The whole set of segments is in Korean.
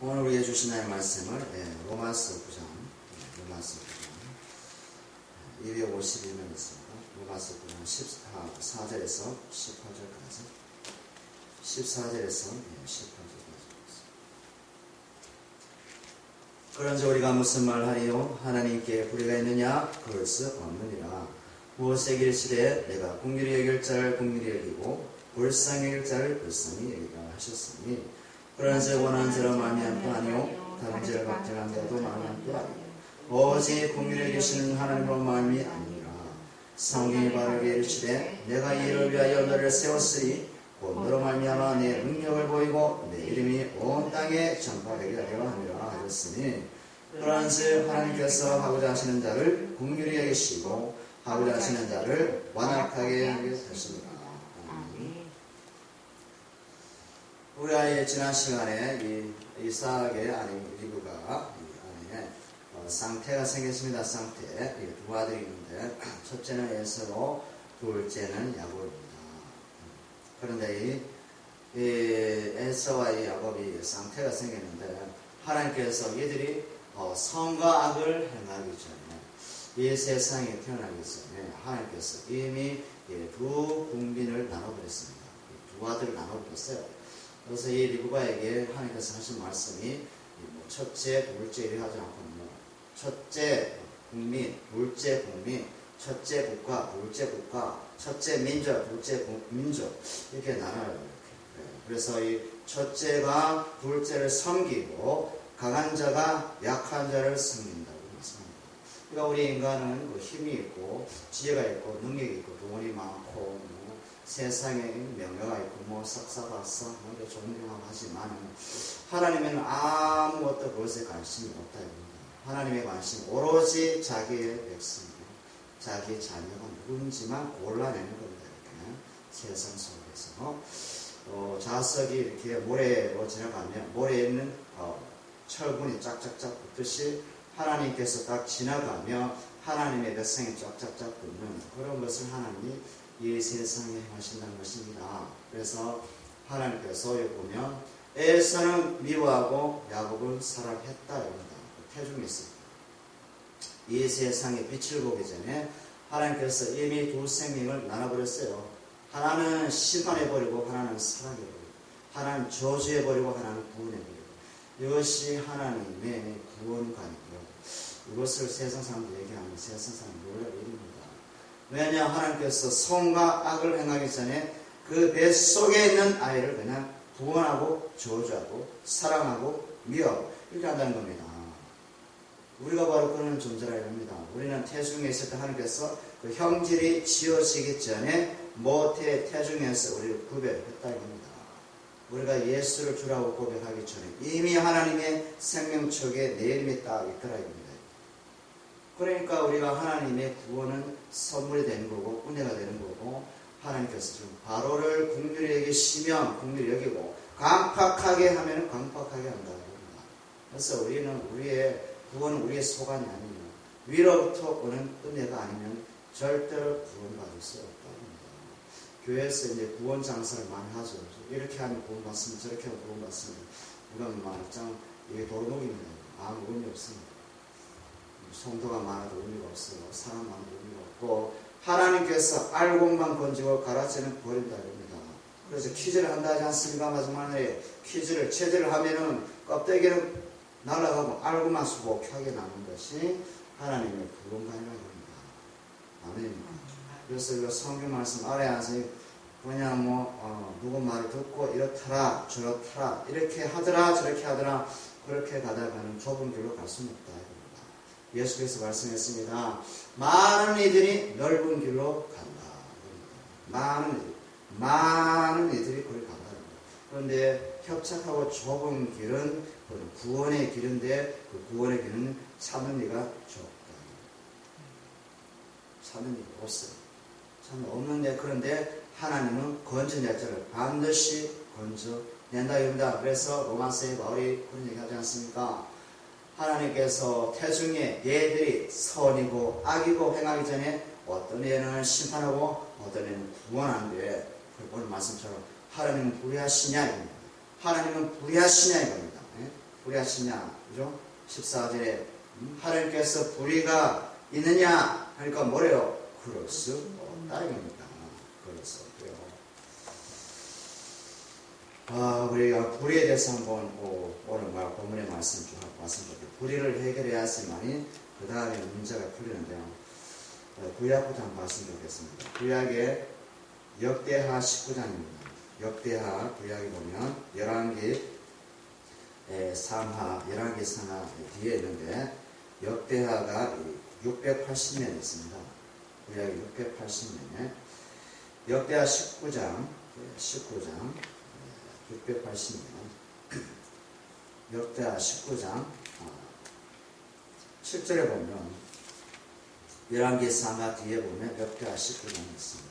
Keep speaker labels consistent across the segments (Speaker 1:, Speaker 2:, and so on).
Speaker 1: 오늘 우리에게 주신 하나님의 말씀을 로마서 9장 251면 있습니다. 로마서 9장 14절에서 18절까지 14절에서 18절까지. 그런즉 우리가 무슨 말하리요? 하나님께 불의가 있느냐? 그럴 수 없느니라. 무엇에 이르시되 내가 긍휼히 여길 자를 긍휼히 여기고 불쌍히 여길 자를 불쌍히 여기라 하셨으니, 그런즉 원하는 자로 말미암도 아니요 다른 죄를 박정한 자도 말미암도 아니요 오직 긍휼히 여기시는 하나님으로 말미 아니라. 성경이 바르게 이르시되 내가 이를 위하여 너를 세웠으니 곧 너로 말미암아 내 능력을 보이고 내 이름이 온 땅에 전파되게 하려 함이라 하셨으니, 그런즉 하나님께서 하고자 하시는 자를 긍휼히 여기시고 하고자 하시는 자를 완악하게 하셨습니다. 우리가 지난 시간에 이삭의 리브가 안에 쌍태가 생겼습니다. 쌍태. 두 아들이 있는데 첫째는 에서로, 둘째는 야곱입니다. 그런데 이 에서와 이 야곱이 쌍태가 생겼는데, 하나님께서 이들이 선과 악을 행하기 전에, 이 세상에 태어나기 전에 하나님께서 이미 두 국민을 나눠버렸습니다. 두 아들을 나눠버렸어요. 그래서 이 리브가에게 하나님께서 하신 말씀이 첫째, 둘째 이렇게 하지 않고 첫째 국민, 둘째 국민, 첫째 국가, 둘째 국가, 첫째 민족, 둘째 민족 이렇게 나눠요. 이렇게. 그래서 이 첫째가 둘째를 섬기고 강한 자가 약한 자를 섬긴다고 말씀합니다. 그러니까 우리 인간은 힘이 있고 지혜가 있고 능력이 있고 돈이 많고 세상에 명예가 있고 싹싹박사 존경하고 하지만 하나님은 아무것도 그것에 관심이 없다 입니다. 하나님의 관심 오로지 자기의 백성, 자기 자녀가 누군지만 골라내는 겁니다. 이렇게 세상 속에서 자석이 이렇게 모래로 지나가면 모래에 있는 철분이 쫙쫙쫙 붙듯이 하나님께서 딱 지나가며 하나님의 백성이 쫙쫙쫙 붙는 그런 것을 하나님이 이 세상에 행하신다는 것입니다. 그래서 하나님께서 여기 보면 에서는 미워하고 야곱을 사랑했다 입니다. 태중에 있습니다. 이 세상에 빛을 보기 전에 하나님께서 이미 두 생명을 나눠버렸어요. 하나는 심판해버리고 하나는 사랑해버리고, 하나는 저주해버리고 하나는 구원해버리고. 이것이 하나님의 구원관이고요. 이것을 세상 사람들 얘기하면 세상 사람들 놀랄 일입니다. 왜냐, 하나님께서 선과 악을 행하기 전에 그 뱃속에 있는 아이를 그냥 구원하고 저주하고 사랑하고 미워 이렇게 한다는 겁니다. 우리가 바로 그런 존재라 합니다. 우리는 태중에 있을 때 하나님께서 그 형질이 지어지기 전에 모태 태중에서 우리를 구별했다 이겁니다. 우리가 예수를 주라고 고백하기 전에 이미 하나님의 생명책에 내 이름이 딱 있더라 이겁니다. 그러니까 우리가 하나님의 구원은 선물이 되는 거고 은혜가 되는 거고, 하나님께서 지금 바로를 긍휼히 여기시면 긍휼히 여기고 강팍하게 하면 강팍하게 한다고 합니다. 그래서 우리는 구원은 우리의 소관이 아니면 위로부터 오는 은혜가 아니면 절대로 구원받을 수 없다고 합니다. 교회에서 이제 구원 장사를 많이 하죠. 이렇게 하면 구원받습니다. 저렇게 하면 구원받습니다. 이건 말짱 이게 도루묵입니다. 아무 의미 없습니다. 성도가 많아도 의미가 없어요. 사람 많아도 의미가 없고, 하나님께서 알고만 건지고 가라지는 버린다 이럽니다. 그래서 퀴즈를 한다 하지 않습니까? 마지막에 퀴즈를 체제를 하면은 껍데기는 날아가고 알고만 수복하게 남는 것이 하나님의 구원관이라고 합니다. 아멘. 그래서 이거 성경 말씀 알아야서 그냥 누구 말을 듣고 이렇더라 저렇더라 이렇게 하더라 저렇게 하더라 그렇게 가다가는 좁은 길로 갈 수는 없다. 예수께서 말씀했습니다. 많은 이들이 넓은 길로 간다. 많은 이들이 거기 간다. 그런데 협착하고 좁은 길은 구원의 길인데 그 구원의 길은 찾는 이가 좁다. 찾는 이가 없어요. 찾는 없는데, 그런데 하나님은 건져낼 자를 반드시 건져낸다 이겁니다. 그래서 로마서의 바울이 그런 얘기 하지 않습니까? 하나님께서 태중에 얘들이 선이고 악이고 행하기 전에 어떤 애는 심판하고 어떤 애는 구원하는데, 오늘 말씀처럼 하나님은 불의하시냐 이겁니다. 하나님은 불의하시냐 이겁니다. 불의하시냐? 그죠? 14절에 하나님께서 불의가 있느냐? 하니까 뭐래요? 그럴 수 없다 이겁니다. 그럴 수 없고요. 우리가 불의에 대해서 한번 오늘 본문의 말씀 좀 말씀드릴게요. 불의를 해결해야지만이 그 다음에 문제가 풀리는데요. 구약부터 한번 말씀드리겠습니다. 구약의 역대하 19장입니다. 역대하 구약에 보면 11개 3하 뒤에 있는데 역대하가 680년에 있습니다. 구약이 680년에 역대하 19장 680년 역대하 19장 7절에 보면 11개 3하 뒤에 보면 역대하 19장이 있습니다.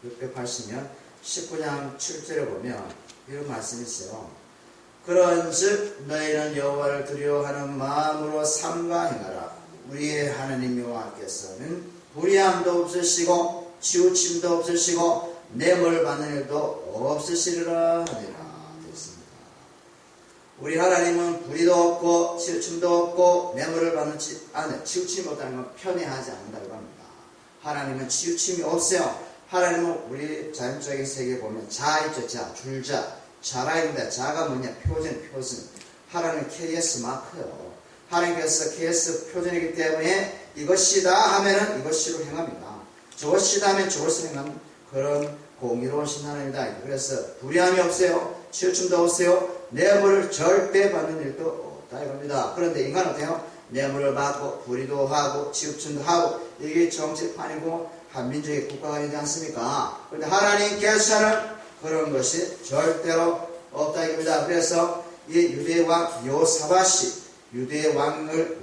Speaker 1: 680년 19장 7절에 보면 이런 말씀이 있어요. 그런즉 너희는 여호와를 두려워하는 마음으로 삼가 행하라. 우리의 하나님 여호와께서는 불의함도 없으시고 치우침도 없으시고 뇌물 받는 일도 없으시리라 하니라. 됐습니다. 우리 하나님은 불의도 없고 치우침도 없고 뇌물을 받지 않는 치우침이 없다는 건 편애하지 않는다고 합니다. 하나님은 치우침이 없어요. 하나님은 우리 자연적인 세계에 보면 자 있죠. 자, 줄자. 자라 있는데 자가 뭐냐? 표준. 하나님은 KS 마크요. 하나님께서 KS 표준이기 때문에 이것이다 하면은 이것이로 행합니다. 저것이다 하면 저것으로 행하는 그런 공의로우신 하나님이다. 그래서 불의함이 없어요. 치우침도 없어요. 뇌물을 절대 받는 일도 없다 이겁니다. 그런데 인간은 어때요? 뇌물을 받고 불의도 하고 치우침도 하고 이게 정치판이고 한민족의 국가가 아니지 않습니까? 그런데 하나님께서는 그런 것이 절대로 없다 이겁니다. 그래서 이 유대의 왕 요사밧이 유대의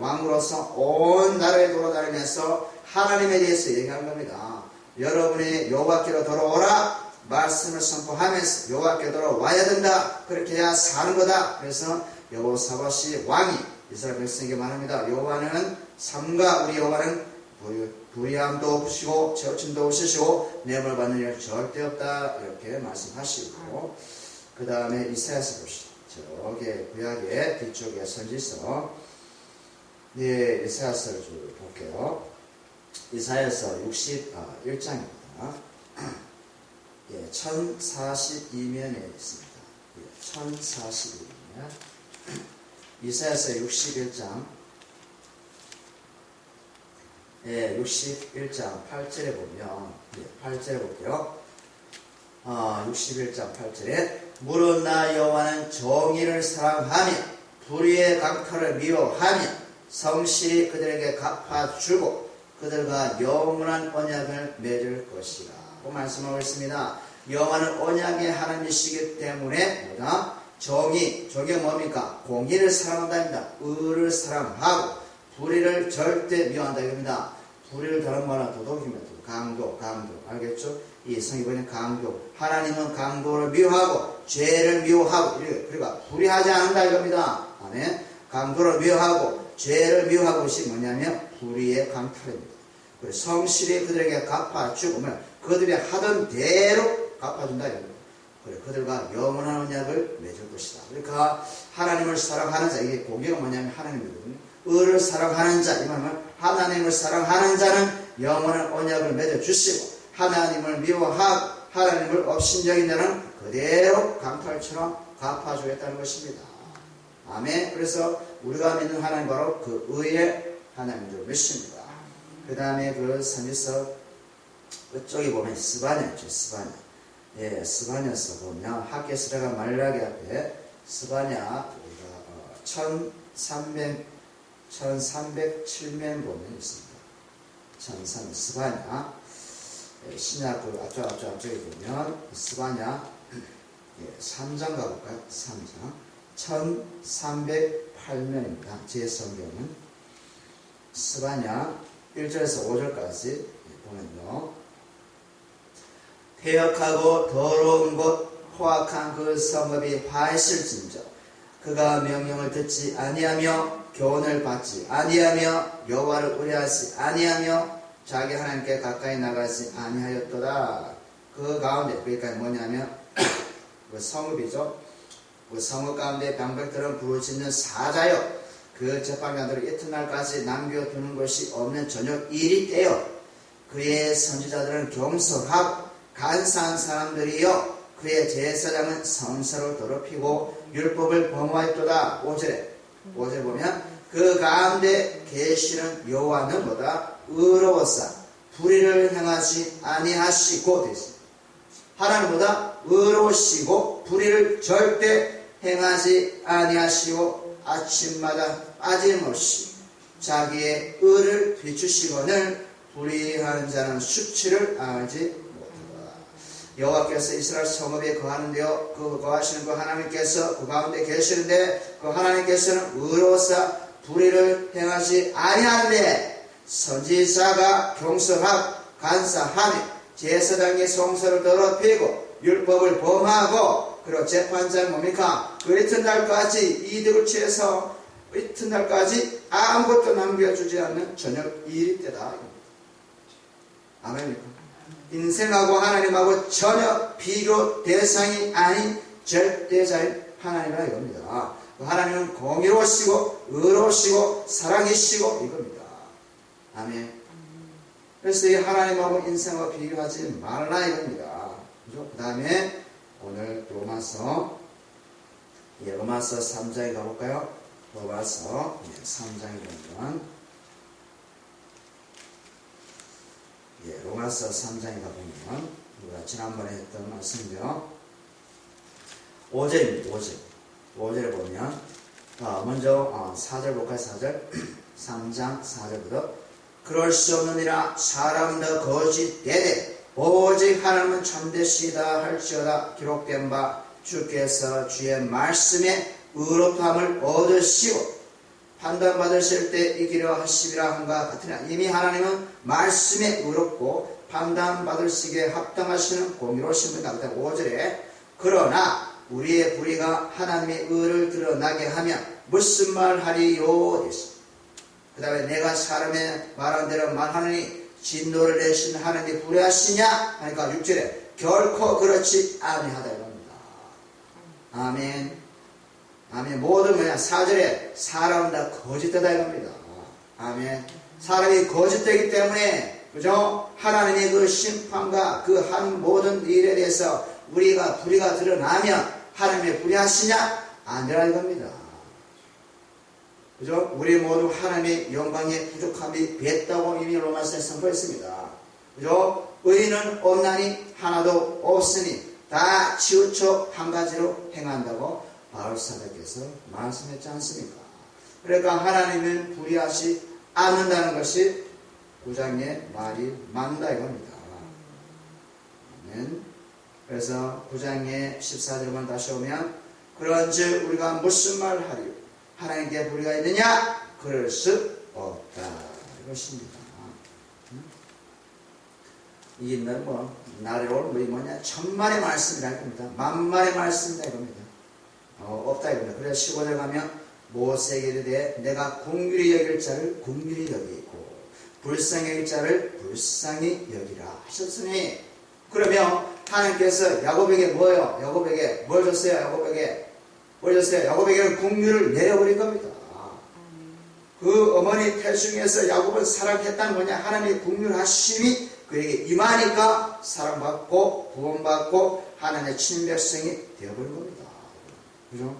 Speaker 1: 왕으로서 온 나라에 돌아다니면서 하나님에 대해서 얘기한 겁니다. 여러분이 여호와께로 돌아오라 말씀을 선포하면서 여호와께로 돌아와야 된다. 그렇게 해야 사는 거다. 그래서 여호사밧이 왕이 이스라엘 백성에게 말합니다. 여호와는 삼가 우리 여호와는 불의함도 없으시고 치우침도 없으시고 뇌물 받는 일 절대 없다 이렇게 말씀하시고 그 다음에 이사야서 봅시다. 저기 구약의 뒤쪽에 선지서 이사야서를 좀 볼게요. 이사야서 61장입니다. 1042면에 있습니다. 1042면 이사야서 61장 61장 8절에 보면 8절에 볼게요. 61장 8절에 무릇 나 여호와는 정의를 사랑하며 불의의 강탈을 미워하며 성실히 그들에게 갚아주고 그들과 영원한 언약을 맺을 것이라 고 말씀하고 있습니다. 여호와는 언약의 하나님이시기 때문에 정의가 뭡니까? 공의를 사랑한다입니다. 의를 사랑하고 불의를 절대 미워한다 이겁니다. 불의를 다른 말은 도덕입니다. 강도 알겠죠? 이 성경에는 강도 하나님은 강도를 미워하고 죄를 미워하고 그러니까 불의하지 않는다 이겁니다. 아멘. 강도를 미워하고 죄를 미워하고 것이 뭐냐면 불의의 강탈입니다. 그래서 성실히 그들에게 갚아주고 그들이 하던 대로 갚아준다 이겁니다. 그래, 그들과 영원한 언약을 맺을 것이다. 그러니까 하나님을 사랑하는 자 이게 공의가 뭐냐면 하나님이거든요. 의를 사랑하는 자, 이 말은 하나님을 사랑하는 자는 영원한 언약을 맺어주시고 하나님을 미워하고 하나님을 업신여긴 자는 그대로 강탈처럼 갚아주겠다는 것입니다. 아멘. 그래서 우리가 믿는 하나님 바로 그 의의 하나님들 믿습니다. 그 다음에 그 선지서 그쪽에 보면 스바냐 있죠. 스바냐서 보면 하게스라가 말라기 앞에 스바냐 1307면 보면 있습니다. 1300 스바냐 신약 그 앞쪽에 보면 스바냐 3장 가볼까요? 3장 1308면입니다. 제 성경은 스바냐 1절에서 5절까지 보면요. 퇴역하고 더러운 곳 포악한 그 성읍이 화했을진저 그가 명령을 듣지 아니하며 교훈을 받지 아니하며 여호와를 의뢰하지 아니하며 자기 하나님께 가까이 나가지 아니하였도다. 그 가운데 그러니까 뭐냐면 그 성읍이죠. 그 성읍 가운데 병백들은 부르짖는 사자여 그 재판관들을 이튿날까지 남겨두는 것이 없는 저녁 일이 때요 그의 선지자들은 경솔하고 간사한 사람들이여 그의 제사장은 성서를 더럽히고 율법을 범하였도다. 5절에 보면 그 가운데 계시는 여호와는 뭐다? 의로웠사 불의를 행하지 아니하시고 되었습니다. 하나님보다 의로우시고 불의를 절대 행하지 아니하시고 아침마다 빠짐없이 자기의 의를 비추시거늘 불의하는 자는 수치를 알지 못하다. 여호와께서 이스라엘 성읍에 거하는데요 그 거하시는 그 하나님께서 그 가운데 계시는데 그 하나님께서는 의로워서 불의를 행하지 아니하는데 선지자가 경솔하고 간사하며 제사장의 성서를 더럽히고 율법을 범하고 그리고 재판자는 뭡니까? 그 이튿날까지 이득을 취해서 이튿날까지 아무것도 남겨주지 않는 저녁 일이 때다. 아멘입니까? 인생하고 하나님하고 전혀 비교 대상이 아닌 절대자인 하나님이라 이겁니다. 하나님은 공의로우시고 의로우시고 사랑이시고 이겁니다. 아멘. 그래서 이 하나님하고 인생과 비교하지 말라 이겁니다. 그 다음에 오늘 로마서 3장에 가볼까요? 로마서 3장에 보면 로마서 3장에 가보면 우리가 지난번에 했던 말씀인데요 5절입니다. 5절에 보면 먼저 4절 볼까요? 4절 3장 4절부터 그럴 수 없느니라 사람도 거짓되되 오직 하나님은 참되시다 할지어다 기록된 바 주께서 주의 말씀에 의롭다함을 얻으시고 판단받으실 때 이기려 하시리라 한가 같으나 이미 하나님은 말씀에 의롭고 판단받으시기에 합당하시는 공의로우신 분이다. 5절에 그러나 우리의 불의가 하나님의 의를 드러나게 하면 무슨 말 하리요? 그 다음에 내가 사람의 말한 대로 말하느니 진노를 내신 하나님이 불의하시냐? 하니까 6절에 결코 그렇지 아니하다 이겁니다. 아멘. 아멘. 모든 뭐냐? 4절에 사람은 다 거짓되다 이겁니다. 아멘. 사람이 거짓되기 때문에 그죠? 하나님의 그 심판과 그 한 모든 일에 대해서 우리가 불의가 드러나면 하나님의 불의하시냐? 아니라 이겁니다. 그죠? 우리 모두 하나님의 영광에 부족함이 됐다고 이미 로마서에 선포했습니다. 그죠? 의인은 없나니 하나도 없으니 다 치우쳐 한 가지로 행한다고 바울사도께서 말씀했지 않습니까? 그러니까 하나님은 불의하지 않는다는 것이 9장의 말이 맞는다 이겁니다. 그래서 9장의 14절만 다시 오면 그런즉 우리가 무슨 말을 하리요? 하나님께 불의가 있느냐? 그럴 수 없다. 이것입니다. 이 옛날에 나래올 뭐냐? 천만의 말씀이라 겁니다. 만만의 말씀이다 이겁니다. 없다 이겁니다. 그래서 15절 가면 모세에게 이르되 내가 긍휼히 여길 자를 긍휼히 여기고 불쌍히 여길 자를 불쌍히 여기라 하셨으니 그러면 하나님께서 야곱에게 뭐예요? 야곱에게 뭘 줬어요? 야곱에게는 긍휼을 내려버린 겁니다. 그 어머니 태중에서 야곱을 사랑했다는 뭐냐? 하나님의 긍휼하심이 그에게 임하니까 사랑받고 구원받고 하나님의 친백성이 되어버린 겁니다. 그죠?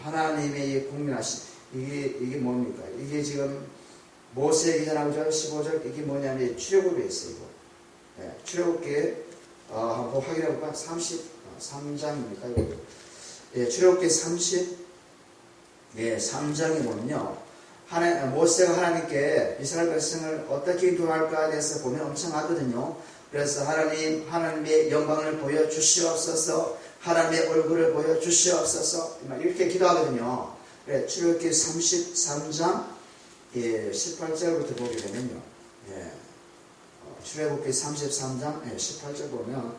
Speaker 1: 하나님의 이 긍휼하심 이게 뭡니까? 이게 지금 모세의 기사나오죠? 15절 이게 뭐냐면 출애굽에 있어요. 네, 출애굽기에 한번 확인해 볼까? 33장입니까? 예, 출애굽기 3장에 보면요. 모세가 하나님께 이스라엘 백성을 어떻게 인도할까에 대해서 보면 엄청 하거든요. 그래서 하나님의 영광을 보여주시옵소서, 하나님의 얼굴을 보여주시옵소서, 이렇게 기도하거든요. 예, 출애굽기 33장 18절부터 보게 되면요. 예, 출애굽기 33장 18절 보면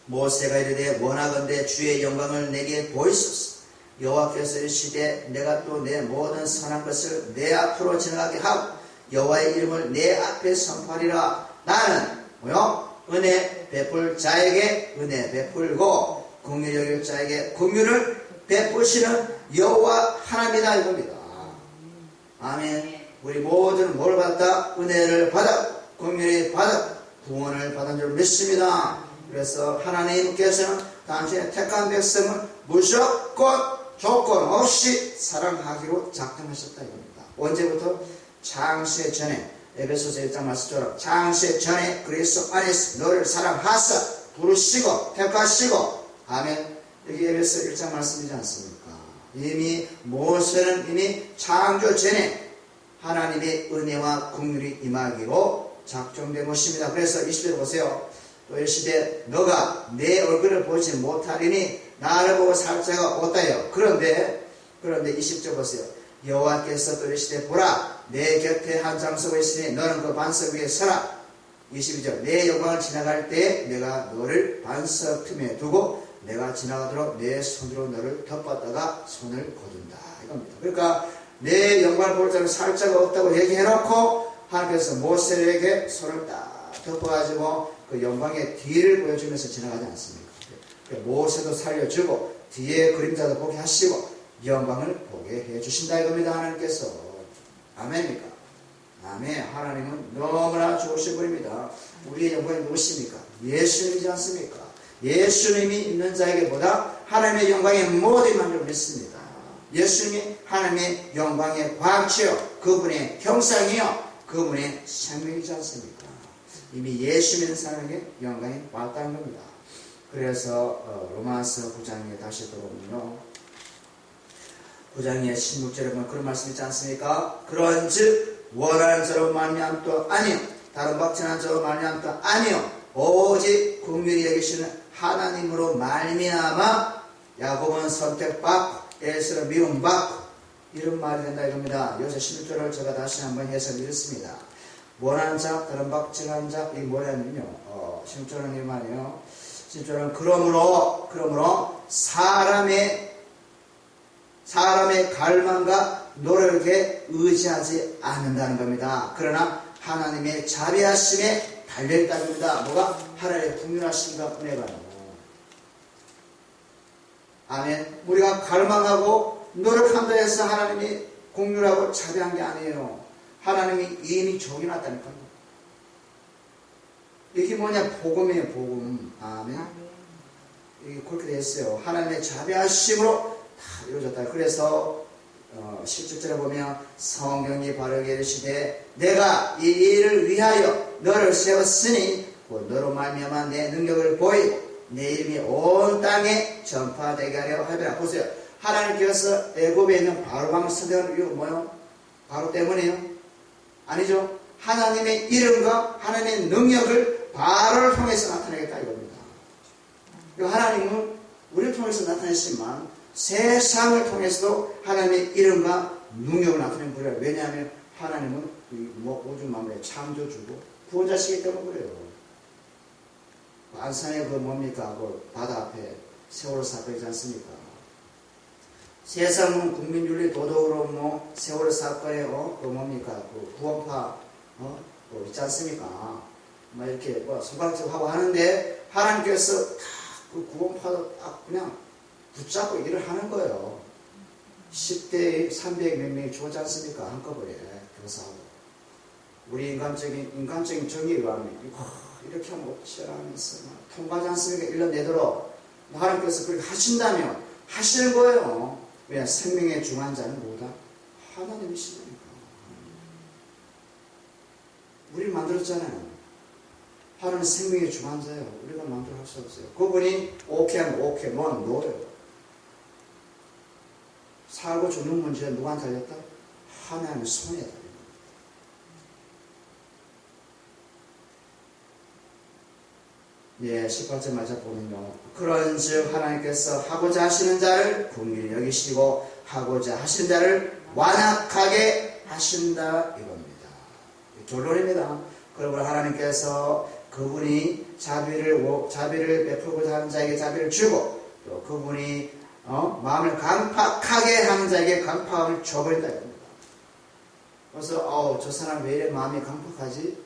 Speaker 1: 모세가 이르되 원하건대 주의 영광을 내게 보이소서. 여호와께서 이르시되 내가 또 내 모든 선한 것을 내 앞으로 지나가게 하고 여호와의 이름을 내 앞에 선포하리라. 나는 은혜 베풀 자에게 은혜 베풀고 긍휼히 여길 자에게 긍휼을 베푸시는 여호와 하나님이다 이겁니다. 아멘. 우리 모두는 뭘 받았다? 은혜를 받아 긍휼히 받아 구원을 받은 줄 믿습니다. 그래서 하나님께서는 당신의 택한 백성을 무조건 조건 없이 사랑하기로 작정하셨다 이겁니다. 언제부터? 창세 전에 에베소서 1장 말씀처럼 창세 전에 그리스도 안에서 너를 사랑하사 부르시고 택하시고 아멘. 여기 에베소 1장 말씀이지 않습니까? 이미 모세는 이미 창조 전에 하나님의 은혜와 긍휼이 임하기로 작정된 것입니다. 그래서 20절 보세요. 또 이르시되 너가 내 얼굴을 보지 못하리니 나를 보고 살 자가 없다요. 그런데 20절 보세요. 여호와께서 또 이르시되 보라 내 곁에 한 장소가 있으니 너는 그 반석 위에 서라. 22절 내 영광을 지나갈 때에 내가 너를 반석 틈에 두고 내가 지나가도록 내 손으로 너를 덮었다가 손을 거둔다 이겁니다. 그러니까 내 영광을 볼 자는 살 자가 없다고 얘기해놓고 하나님께서 모세에게 손을 딱 덮어가지고 그 영광의 뒤를 보여주면서 지나가지 않습니까? 모세도 살려주고 뒤에 그림자도 보게 하시고 영광을 보게 해주신다 이겁니다. 하나님께서. 아멘입니까? 아멘. 하나님은 너무나 좋으신 분입니다. 우리의 영광이 무엇입니까? 예수님이지 않습니까? 예수님이 있는 자에게보다 하나님의 영광이 모든 만을 믿습니다. 예수님이 하나님의 영광의 광채요 그분의 형상이요 그분의 생명이지 않습니까? 이미 예수 믿는 사람에게 영광이 왔다는 겁니다. 그래서 로마서 9장에 다시 들어오면요 9장의 16절에 보면 그런 말씀 있지 않습니까? 그런즉 원하는 자로 말미암도 아니요 다른 박진한 자로 말미암도 아니요 오직 긍휼히 여기시는 하나님으로 말미암아 야곱은 선택받고 에서는 미움받고 이런 말이 된다 이겁니다. 요새 11절을 제가 다시 한번 해석을 읽습니다. 원하는 자, 다른 박진한 자, 이 뭐냐면요. 16절은 이 말이에요. 16절은 그러므로 사람의 갈망과 노력에 의지하지 않는다는 겁니다. 그러나 하나님의 자비하심에 달려있다는 겁니다. 뭐가? 하나님의 긍휼하심과 은혜가요. 아멘. 우리가 갈망하고 노력한다 해서 하나님이 긍휼하고 자비한 게 아니에요. 하나님이 이미 정해놨다니까요. 이게 뭐냐? 복음이에요, 복음. 아멘. 이게 그렇게 됐어요. 하나님의 자비하심으로 다 이루어졌다. 그래서 17절에 보면 성경이 바르게 이르시되 내가 이 일을 위하여 너를 세웠으니 너로 말미암아 내 능력을 보이고 내 이름이 온 땅에 전파되게 하려 하리라. 보세요. 하나님께서 애굽에 있는 바로방을 선택한 이유가 뭐예요? 바로 때문이에요? 아니죠. 하나님의 이름과 하나님의 능력을 바로를 통해서 나타내겠다 이겁니다. 하나님은 우리를 통해서 나타내시지만 세상을 통해서도 하나님의 이름과 능력을 나타내는 거예요. 왜냐하면 하나님은 우주 만물의 창조주고 구원자시기 때문에 그래요. 안산의 그 뭡니까? 그 바다 앞에 세월호 사건이지 않습니까? 세상은 국민윤리 도덕으로 뭐 세월호 사건에 그 뭡니까? 그 구원파 있지 않습니까? 막 이렇게 손가락질 하고 하는데 하나님께서 다 그 구원파도 딱 그냥 붙잡고 일을 하는 거예요. 10대 300 몇 명이 죽었지 않습니까? 한꺼번에 교사하고. 우리 인간적인 정의가 이렇게 하면 어찌하면서 통과하지 않습니까? 1년 내도록 하나님께서 그렇게 하신다면 하시는 거예요. 왜? 생명의 중환자는 누구다? 하나님이시니까. 우리를 만들었잖아요. 하나님은 생명의 중환자예요. 우리가 만들어 할 수 없어요. 그분이 오케이 하면 오케이, 노하면 노예요. 살고 죽는 문제에 누구한테 달렸다? 하나님의 손에 달렸다. 예, 18절 마저 보면요. 그런즉 하나님께서 하고자 하시는 자를 긍휼히 여기시고 하고자 하시는 자를 완악하게 하신다 이겁니다. 결론입니다. 그러므로 하나님께서 그분이 자비를 베풀고자 하는 자에게 자비를 주고 또 그분이 마음을 강팍하게 하는 자에게 강팍함을 줘버린다 이겁니다. 그래서 저 사람 왜 이래 마음이 강팍하지?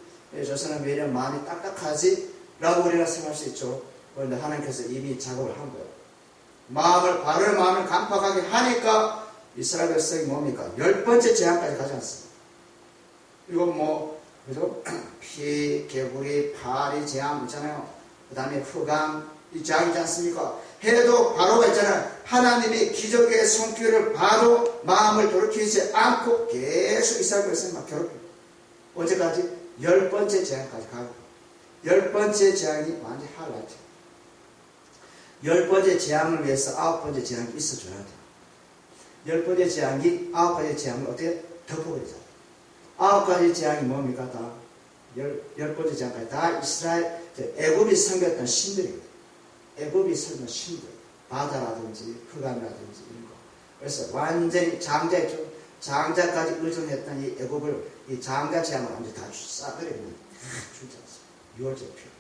Speaker 1: 저 사람 왜 이래 마음이 딱딱하지? 라고 우리가 생각할 수 있죠. 그런데 하나님께서 이미 작업을 한 거예요. 바로의 마음을 강팍하게 하니까 이스라엘 백성이 뭡니까? 10번째 재앙까지 가지 않습니다. 이거 그죠? 피, 개구리, 파리 재앙 있잖아요. 그 다음에 흑암, 이 재앙이지 않습니까? 해도 바로가 있잖아요. 하나님이 기적의 손길을 봐도 마음을 돌이키지 않고 계속 이스라엘 백성이 막 괴롭혀요. 언제까지? 10번째 재앙까지 가고. 10번째 재앙이 완전히 하이라이트. 10번째 재앙을 위해서 9번째 재앙이 있어줘야 돼요. 10번째 재앙이 9가지 재앙을 어떻게 덮어버리죠. 9가지 재앙이 뭡니까? 다 10번째 재앙까지 다 이스라엘 애굽이 섬겼던 신들이거든요. 애굽이 섬겼던 신들, 바다라든지 흑암이라든지 이런 거. 그래서 완전히 장자였죠. 장자까지 의존했던 이 애굽을 이 장자 재앙을 완전히 다 싸버리면 진짜 6월절 표.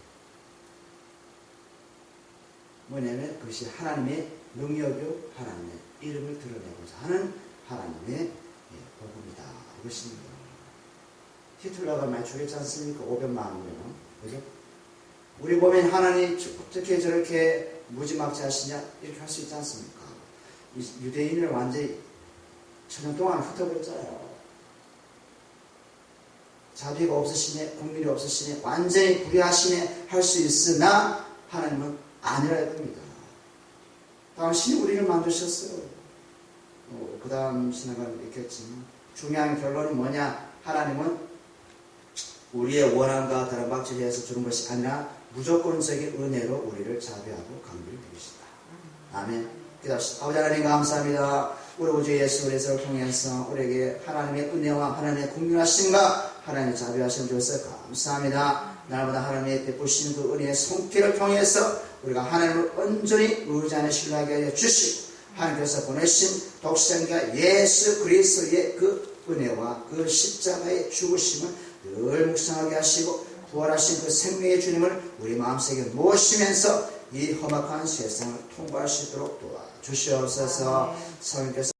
Speaker 1: 뭐냐면 그것이 하나님의 능력이요, 하나님의 이름을 드러내고자 하는 하나님의 복음이다. 이것입니다. 히틀러가 많이 죽였지 않습니까? 500만 명. 그죠? 우리 보면 하나님 어떻게 저렇게 무지막지하시냐? 이렇게 할 수 있지 않습니까? 유대인을 완전히 천년 동안 흩어버렸잖아요. 자비가 없으시네, 국민이 없으시네, 완전히 불의하시네 할 수 있으나 하나님은 아니라 겁니다. 당신이 우리를 만드셨어요. 그 다음 신학은 있겠지만 중요한 결론이 뭐냐? 하나님은 우리의 원함과 다른 박질을 해서 주는 것이 아니라 무조건적인 은혜로 우리를 자비하고 감비를 드리시다. 아멘. 기도합시다. 아버지 하나님 감사합니다. 우리 우주 예수 그리스도를 통해서 우리에게 하나님의 은혜와 하나님의 국민하심과 하나님의 자비하심 주셔서 감사합니다. 날마다 하나님의 베푸시는 그 은혜의 손길을 통해서 우리가 하나님을 온전히 의지하는 신뢰하게 하여 주시고 하나님께서 보내신 독생자 예수 그리스도의 그 은혜와 그 십자가의 죽으심을 늘 묵상하게 하시고 부활하신 그 생명의 주님을 우리 마음속에 모시면서 이 험악한 세상을 통과할 수 있도록 도와주시옵소서. 성령께서